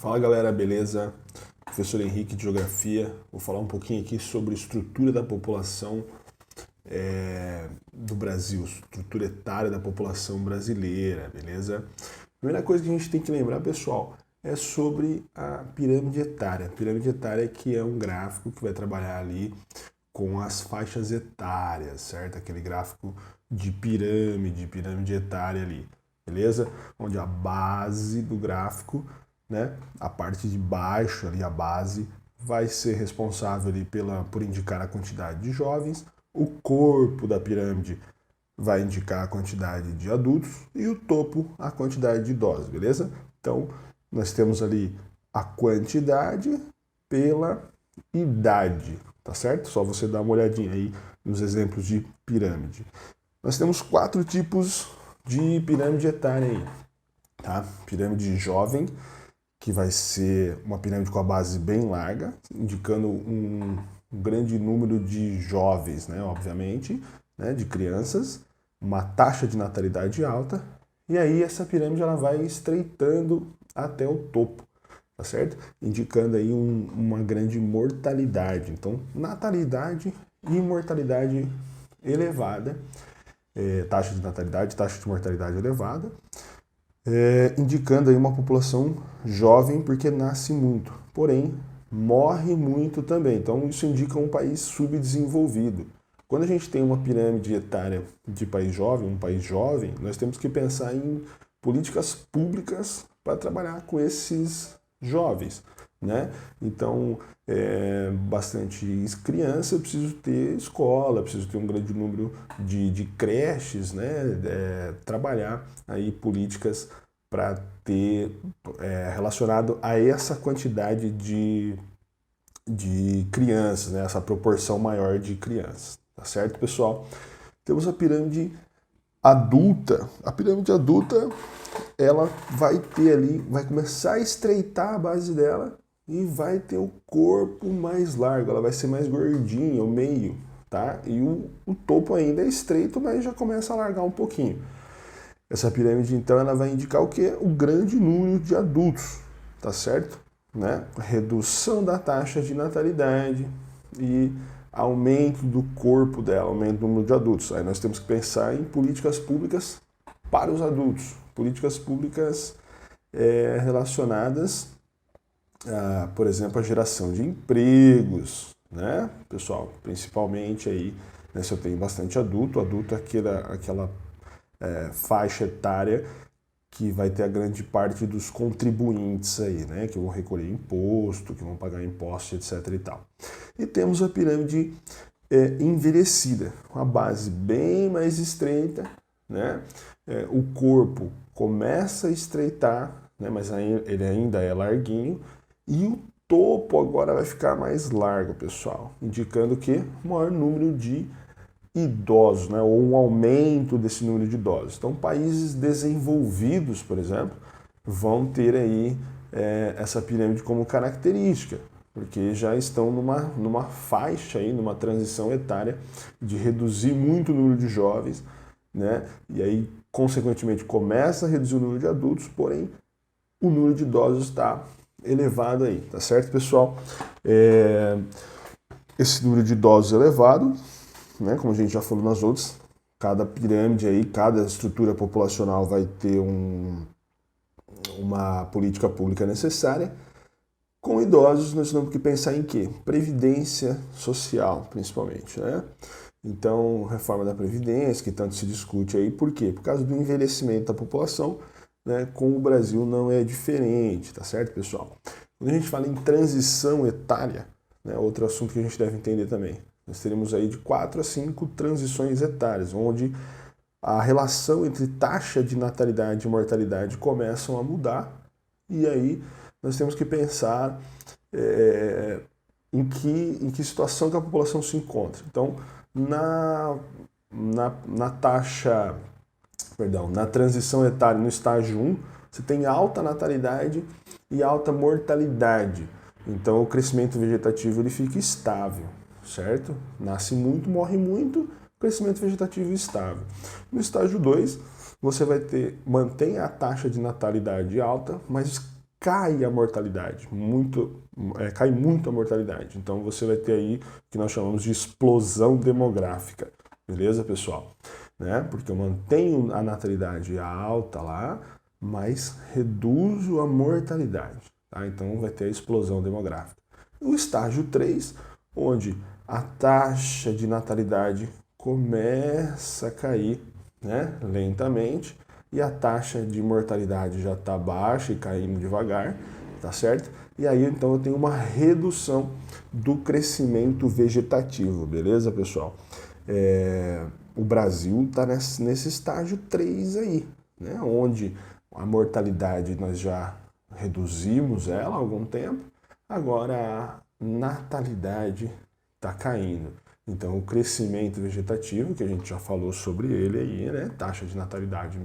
Fala galera, beleza? Professor Henrique de Geografia. Vou falar um pouquinho aqui sobre a estrutura da população do Brasil, estrutura etária da população brasileira, beleza? Primeira coisa que a gente tem que lembrar, pessoal, é sobre a pirâmide etária. A pirâmide etária que é um gráfico que vai trabalhar ali com as faixas etárias, certo? Aquele gráfico de pirâmide etária ali, beleza? Onde a base do gráfico, né, a parte de baixo ali, a base, vai ser responsável ali por indicar a quantidade de jovens, o corpo da pirâmide vai indicar a quantidade de adultos e o topo a quantidade de idosos, beleza? Então, nós temos ali a quantidade pela idade, tá certo? Só você dar uma olhadinha aí nos exemplos de pirâmide. Nós temos 4 tipos de pirâmide etária aí, tá? Pirâmide jovem, que vai ser uma pirâmide com a base bem larga, indicando um grande número de jovens, né, obviamente, né, de crianças, uma taxa de natalidade alta, e aí essa pirâmide ela vai estreitando até o topo, tá certo? Indicando aí uma grande mortalidade. Então, natalidade e mortalidade elevada, taxa de natalidade, taxa de mortalidade elevada, indicando aí uma população jovem porque nasce muito, porém morre muito também. Então isso indica um país subdesenvolvido. Quando a gente tem uma pirâmide etária de país jovem, nós temos que pensar em políticas públicas para trabalhar com esses jovens, né? Então, bastante criança, eu preciso ter escola, preciso ter um grande número de creches, né? Trabalhar aí políticas para ter relacionado a essa quantidade de crianças, né? Essa proporção maior de crianças, tá certo, pessoal? Temos a pirâmide adulta. A pirâmide adulta, ela vai ter ali, vai começar a estreitar a base dela e vai ter o corpo mais largo, ela vai ser mais gordinha, o meio, tá? E o topo ainda é estreito, mas já começa a largar um pouquinho. Essa pirâmide, então, ela vai indicar o quê? O grande número de adultos, tá certo? Né? Redução da taxa de natalidade e aumento do corpo dela, aumento do número de adultos. Aí nós temos que pensar em políticas públicas para os adultos, políticas públicas relacionadas a, por exemplo, a geração de empregos, né, pessoal? Principalmente aí, né, se eu tenho bastante adulto é aquela faixa etária que vai ter a grande parte dos contribuintes aí, né, que vão recolher imposto, que vão pagar imposto, etc e tal. E temos a pirâmide envelhecida, uma base bem mais estreita, né, o corpo começa a estreitar, né, mas ele ainda é larguinho, e o topo agora vai ficar mais largo, pessoal, indicando que maior número de idosos, né, ou um aumento desse número de idosos. Então, países desenvolvidos, por exemplo, vão ter aí essa pirâmide como característica, porque já estão numa faixa aí, numa transição etária de reduzir muito o número de jovens, né, e aí, consequentemente, começa a reduzir o número de adultos, porém, o número de idosos está elevado aí, tá certo, pessoal? Esse número de idosos elevado, né, como a gente já falou nas outras, cada pirâmide aí, cada estrutura populacional vai ter uma política pública necessária. Com idosos, nós temos que pensar em quê? Previdência social, principalmente, né? Então, reforma da Previdência, que tanto se discute aí, por quê? Por causa do envelhecimento da população, né? Com o Brasil não é diferente, tá certo, pessoal? Quando a gente fala em transição etária, né, outro assunto que a gente deve entender também, nós teremos aí de 4 a 5 transições etárias, onde a relação entre taxa de natalidade e mortalidade começam a mudar, e aí nós temos que pensar em que situação que a população se encontra. Então, na transição etária, no estágio 1, você tem alta natalidade e alta mortalidade. Então, o crescimento vegetativo ele fica estável, certo? Nasce muito, morre muito, crescimento vegetativo estável. No estágio 2, você vai mantém a taxa de natalidade alta, mas cai a mortalidade, cai muito a mortalidade. Então você vai ter aí o que nós chamamos de explosão demográfica, beleza, pessoal? Né? Porque eu mantenho a natalidade alta lá, mas reduzo a mortalidade, tá? Então vai ter a explosão demográfica. O estágio 3, onde a taxa de natalidade começa a cair, né, lentamente, e a taxa de mortalidade já está baixa e caindo devagar, tá certo? E aí então eu tenho uma redução do crescimento vegetativo, beleza, pessoal? O Brasil está nesse estágio 3 aí, né, onde a mortalidade nós já reduzimos ela há algum tempo, agora a natalidade está caindo. Então, o crescimento vegetativo, que a gente já falou sobre ele aí, né? Taxa de natalidade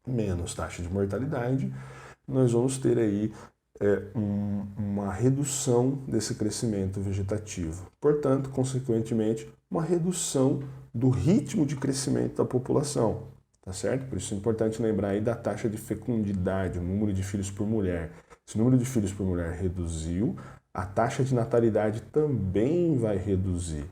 menos taxa de mortalidade, nós vamos ter aí uma redução desse crescimento vegetativo. Portanto, consequentemente, uma redução do ritmo de crescimento da população, tá certo? Por isso é importante lembrar aí da taxa de fecundidade, o número de filhos por mulher. Se o número de filhos por mulher reduziu, a taxa de natalidade também vai reduzir.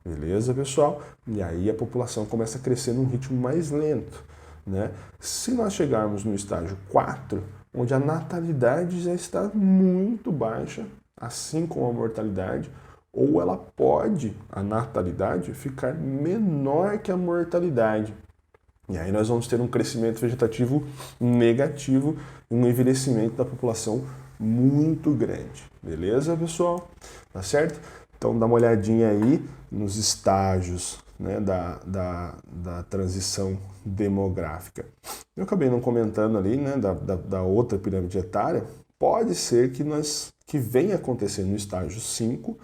Beleza, pessoal? E aí a população começa a crescer num ritmo mais lento, né? Se nós chegarmos no estágio 4, onde a natalidade já está muito baixa, assim como a mortalidade, ou ela pode, a natalidade, ficar menor que a mortalidade. E aí nós vamos ter um crescimento vegetativo negativo e um envelhecimento da população muito grande. Beleza, pessoal? Tá certo? Então dá uma olhadinha aí nos estágios, né, da transição demográfica. Eu acabei não comentando ali, né, da outra pirâmide etária. Pode ser que venha acontecer no estágio 5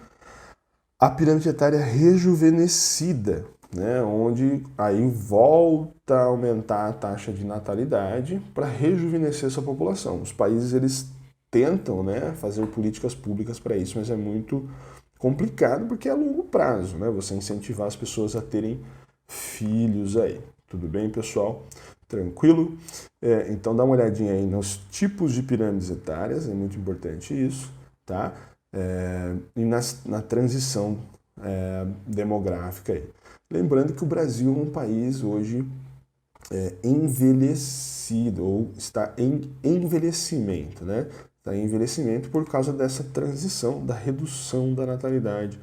a pirâmide etária rejuvenescida, né, onde aí volta a aumentar a taxa de natalidade para rejuvenescer essa população. Os países eles tentam, né, fazer políticas públicas para isso, mas é muito complicado porque é a longo prazo, né? Você incentivar as pessoas a terem filhos aí. Tudo bem, pessoal? Tranquilo? Então dá uma olhadinha aí nos tipos de pirâmides etárias, é muito importante isso, tá? E na transição demográfica aí. Lembrando que o Brasil é um país hoje envelhecido, ou está em envelhecimento, né? Está em envelhecimento por causa dessa transição, da redução da natalidade,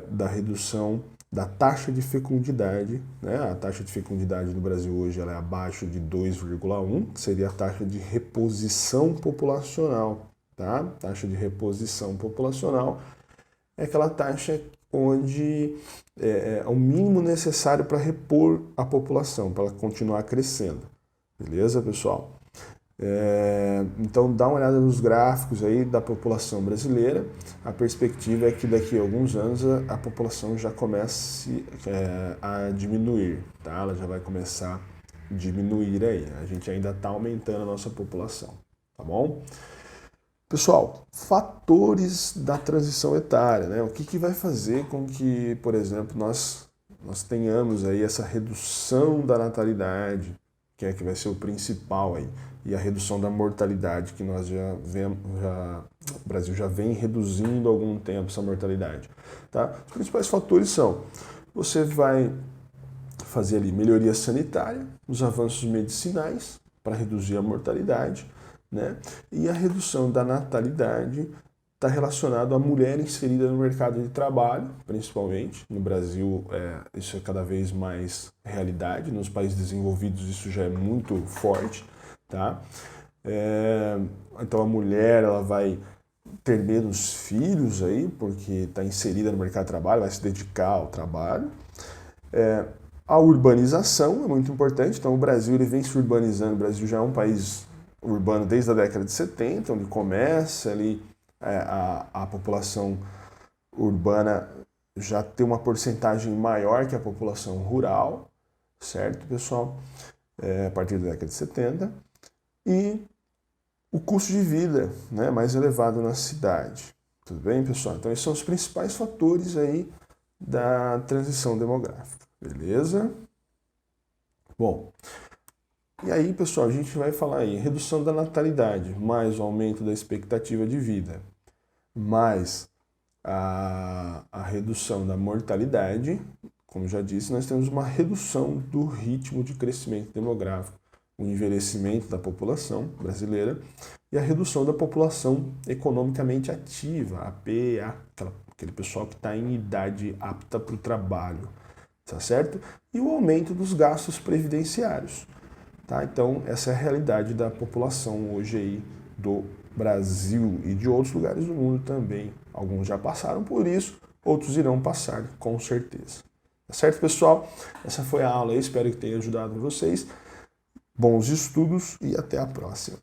da redução da taxa de fecundidade, né? A taxa de fecundidade no Brasil hoje ela é abaixo de 2,1, que seria a taxa de reposição populacional, tá? Taxa de reposição populacional é aquela taxa onde é o mínimo necessário para repor a população, para ela continuar crescendo. Beleza, pessoal? Então dá uma olhada nos gráficos aí da população brasileira. A perspectiva é que daqui a alguns anos a população já comece a diminuir, tá? Ela já vai começar a diminuir aí. A gente ainda está aumentando a nossa população, tá bom? Pessoal, fatores da transição etária, né? O que vai fazer com que, por exemplo, nós tenhamos aí essa redução da natalidade, que vai ser o principal aí, e a redução da mortalidade, que nós já vemos, o Brasil já vem reduzindo há algum tempo essa mortalidade, tá? Os principais fatores são, você vai fazer ali melhoria sanitária, os avanços medicinais para reduzir a mortalidade, né? E a redução da natalidade está relacionado à mulher inserida no mercado de trabalho, principalmente. No Brasil, isso é cada vez mais realidade. Nos países desenvolvidos, isso já é muito forte, tá? Então, a mulher ela vai ter menos filhos aí, porque está inserida no mercado de trabalho, vai se dedicar ao trabalho. A urbanização é muito importante. Então, o Brasil ele vem se urbanizando. O Brasil já é um país urbano desde a década de 70, onde começa ali a população urbana já ter uma porcentagem maior que a população rural, certo, pessoal? A partir da década de 70. E o custo de vida, né, mais elevado na cidade. Tudo bem, pessoal? Então, esses são os principais fatores aí da transição demográfica. Beleza? Bom, E aí, pessoal, a gente vai falar aí redução da natalidade, mais o aumento da expectativa de vida, mais a redução da mortalidade. Como já disse, nós temos uma redução do ritmo de crescimento demográfico, o envelhecimento da população brasileira e a redução da população economicamente ativa, APA, aquele pessoal que está em idade apta para o trabalho, tá certo? E o aumento dos gastos previdenciários. Tá? Então, essa é a realidade da população hoje aí do Brasil e de outros lugares do mundo também. Alguns já passaram por isso, outros irão passar com certeza. Tá certo, pessoal? Essa foi a aula aí, espero que tenha ajudado vocês. Bons estudos e até a próxima.